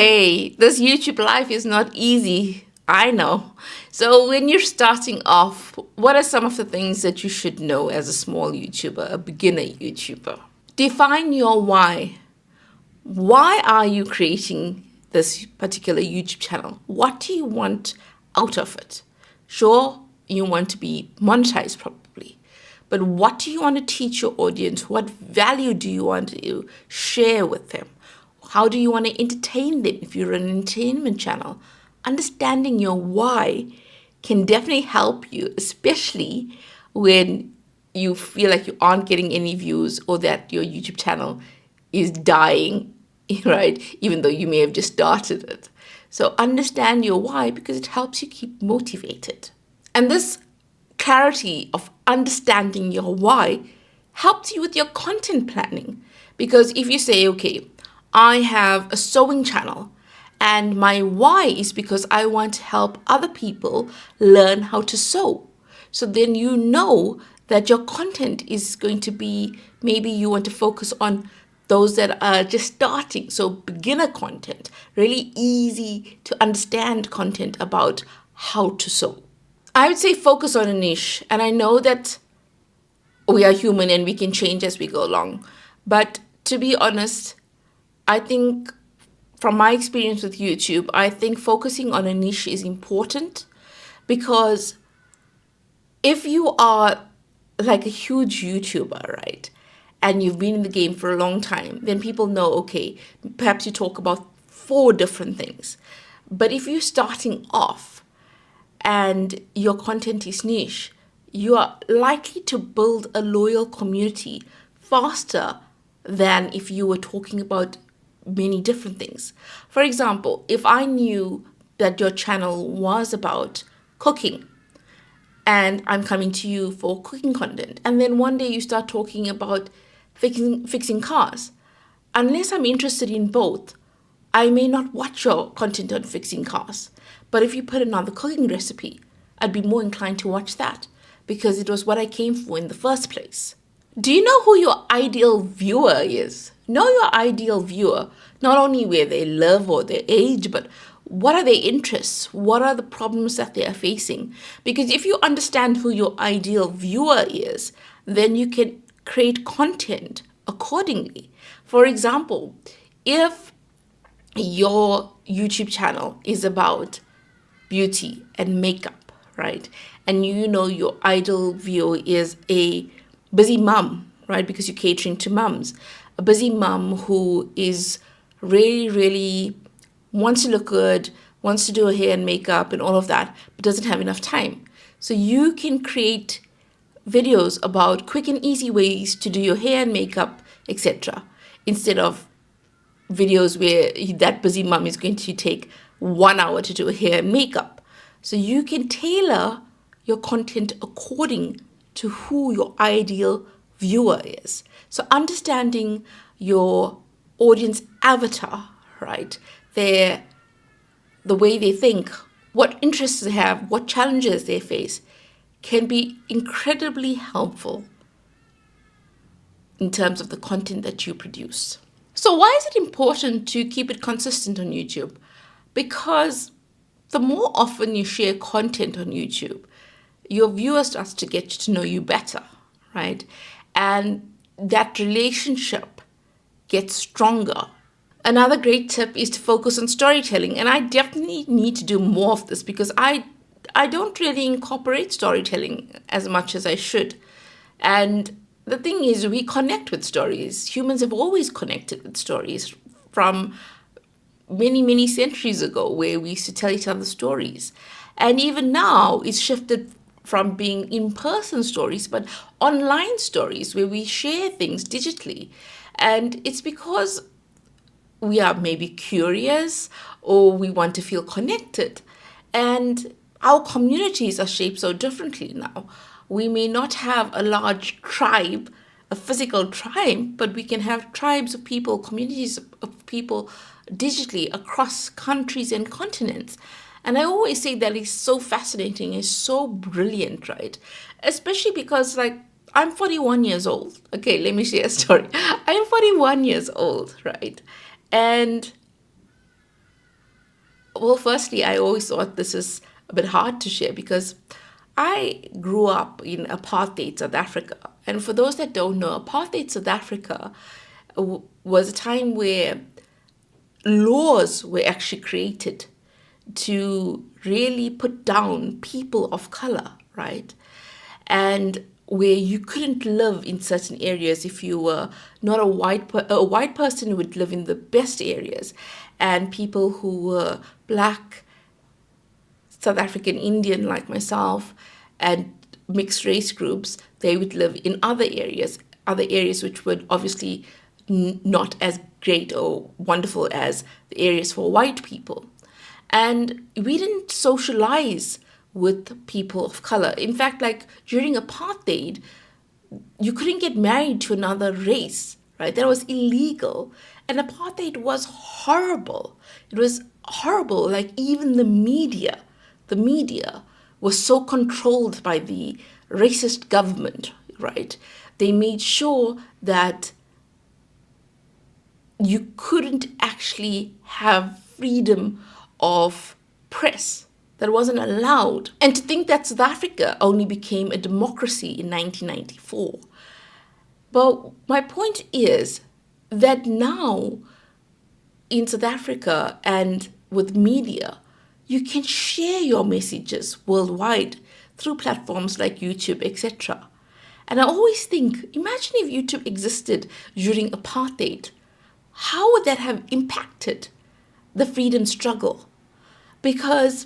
Hey, this YouTube life is not easy. I know. So, when you're starting off, what are some of the things that you should know as a small YouTuber, a beginner YouTuber? Define your why. Why are you creating this particular YouTube channel? What do you want out of it? Sure, you want to be monetized probably, but what do you want to teach your audience? What value do you want to share with them? How do you want to entertain them if you're an entertainment channel? Understanding your why can definitely help you, especially when you feel like you aren't getting any views or that your YouTube channel is dying, right? Even though you may have just started it. So understand your why because it helps you keep motivated. And this clarity of understanding your why helps you with your content planning. Because if you say, okay, I have a sewing channel and my why is because I want to help other people learn how to sew. So then you know that your content is going to be, maybe you want to focus on those that are just starting. So beginner content, really easy to understand content about how to sew. I would say focus on a niche. And I know that we are human and we can change as we go along. But to be honest, I think from my experience with YouTube, I think focusing on a niche is important because if you are like a huge YouTuber, right, and you've been in the game for a long time, then people know, okay, perhaps you talk about four different things. But if you're starting off and your content is niche, you are likely to build a loyal community faster than if you were talking about many different things. For example, if I knew that your channel was about cooking and I'm coming to you for cooking content, and then one day you start talking about fixing cars, unless I'm interested in both, I may not watch your content on fixing cars. But if you put another cooking recipe, I'd be more inclined to watch that because it was what I came for in the first place. Do you know who your ideal viewer is? Know your ideal viewer, not only where they live or their age, but what are their interests? What are the problems that they are facing? Because if you understand who your ideal viewer is, then you can create content accordingly. For example, if your YouTube channel is about beauty and makeup, right? And you know your ideal viewer is a busy mom, right? Because you're catering to moms. A busy mom who is really, really wants to look good, wants to do her hair and makeup and all of that, but doesn't have enough time. So you can create videos about quick and easy ways to do your hair and makeup, etc. Instead of videos where that busy mom is going to take 1 hour to do hair and makeup. So you can tailor your content according to who your ideal viewer is. So understanding your audience avatar, right? The way they think, what interests they have, what challenges they face, can be incredibly helpful in terms of the content that you produce. So why is it important to keep it consistent on YouTube? Because the more often you share content on YouTube, your viewer starts to get to know you better, right? And that relationship gets stronger. Another great tip is to focus on storytelling. And I definitely need to do more of this because I don't really incorporate storytelling as much as I should. And the thing is, we connect with stories. Humans have always connected with stories from many, many centuries ago, where we used to tell each other stories. And even now, it's shifted from being in-person stories, but online stories where we share things digitally. And it's because we are maybe curious or we want to feel connected. And our communities are shaped so differently now. We may not have a large tribe, a physical tribe, but we can have tribes of people, communities of people digitally across countries and continents. And I always say that is so fascinating, it's so brilliant, right? Especially because, like, I'm 41 years old. Okay, let me share a story. I'm 41 years old, right? And Well, firstly, I always thought this is a bit hard to share because I grew up in apartheid South Africa. And for those that don't know, apartheid South Africa was a time where laws were actually created to really put down people of color, right? And where you couldn't live in certain areas if you were not a white person would live in the best areas, and people who were black, South African Indian like myself, and mixed race groups, they would live in other areas which were obviously not as great or wonderful as the areas for white people. And we didn't socialize with people of color. In fact, like during apartheid, you couldn't get married to another race, right? That was illegal. And apartheid was horrible. It was horrible. Like even the media was so controlled by the racist government, right? They made sure that you couldn't actually have freedom of press. That wasn't allowed. And to think that South Africa only became a democracy in 1994. But my point is that now in South Africa and with media, you can share your messages worldwide through platforms like YouTube, etc. And I always think, imagine if YouTube existed during apartheid. How would that have impacted the freedom struggle? Because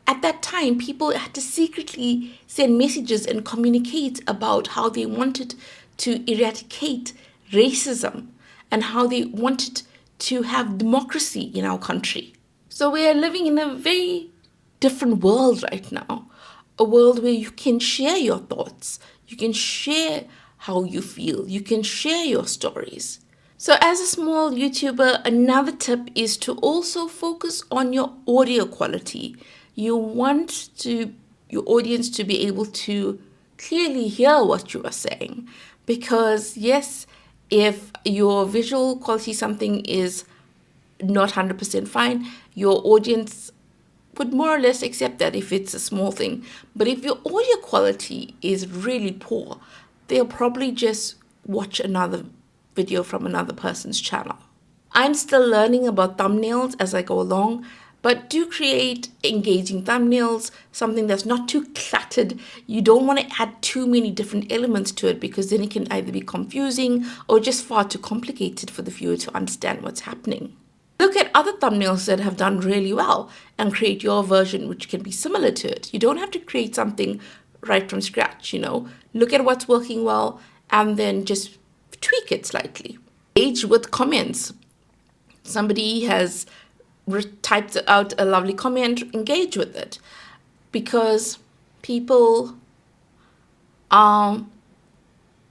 at that time, people had to secretly send messages and communicate about how they wanted to eradicate racism and how they wanted to have democracy in our country. So we are living in a very different world right now, a world where you can share your thoughts, you can share how you feel, you can share your stories. So as a small YouTuber, another tip is to also focus on your audio quality. You want your audience to be able to clearly hear what you are saying. Because yes, if your visual quality something is not 100% fine, your audience would more or less accept that if it's a small thing. But if your audio quality is really poor, they'll probably just watch another video from another person's channel. I'm still learning about thumbnails as I go along, but do create engaging thumbnails, something that's not too cluttered. You don't want to add too many different elements to it because then it can either be confusing or just far too complicated for the viewer to understand what's happening. Look at other thumbnails that have done really well and create your version which can be similar to it. You don't have to create something right from scratch, Look at what's working well and then just tweak it slightly. Engage with comments. Somebody has typed out a lovely comment, engage with it, because people are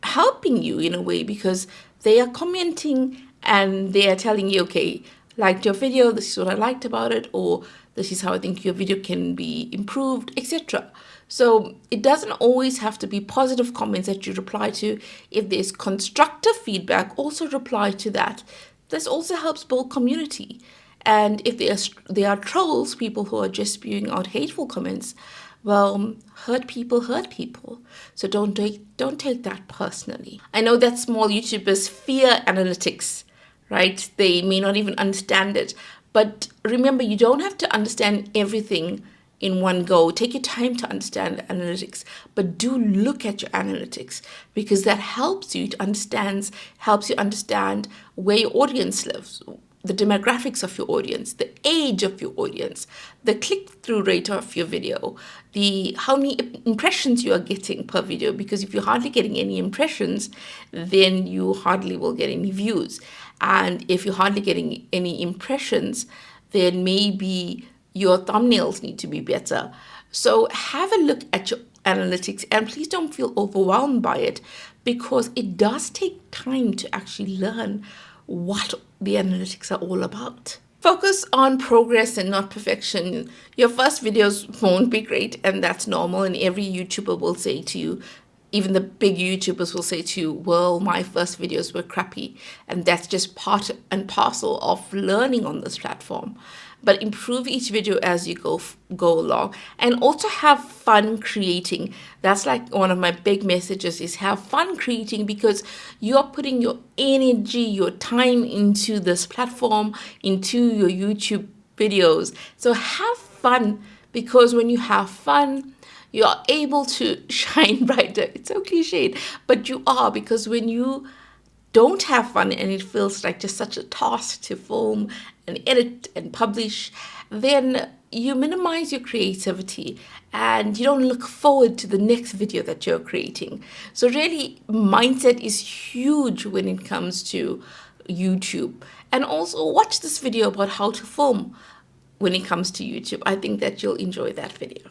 helping you in a way because they are commenting and they are telling you, okay, liked your video, this is what I liked about it, or this is how I think your video can be improved, etc. So it doesn't always have to be positive comments that you reply to. If there's constructive feedback, also reply to that. This also helps build community. And if there are trolls, people who are just spewing out hateful comments, well, hurt people hurt people. So don't take that personally. I know that small YouTubers fear analytics, right? They may not even understand it. But remember, you don't have to understand everything in one go. Take your time to understand analytics, but do look at your analytics because that helps you understand where your audience lives, the demographics of your audience, the age of your audience, the click-through rate of your video, how many impressions you are getting per video, because if you're hardly getting any impressions, then you hardly will get any views. And if you're hardly getting any impressions, then maybe your thumbnails need to be better. So have a look at your analytics and please don't feel overwhelmed by it because it does take time to actually learn what the analytics are all about. Focus on progress and not perfection. Your first videos won't be great, and that's normal, and every YouTuber will say to you, even the big YouTubers will say to you, well, my first videos were crappy, and that's just part and parcel of learning on this platform. but improve each video as you go along, and also have fun creating. That's like one of my big messages, is have fun creating, because you're putting your energy, your time into this platform, into your YouTube videos. So have fun, because when you have fun, you are able to shine brighter. It's so cliched, but you are, because when you don't have fun and it feels like just such a task to film and edit and publish, then you minimize your creativity and you don't look forward to the next video that you're creating. So really, mindset is huge when it comes to YouTube. And also watch this video about how to film when it comes to YouTube. I think that you'll enjoy that video.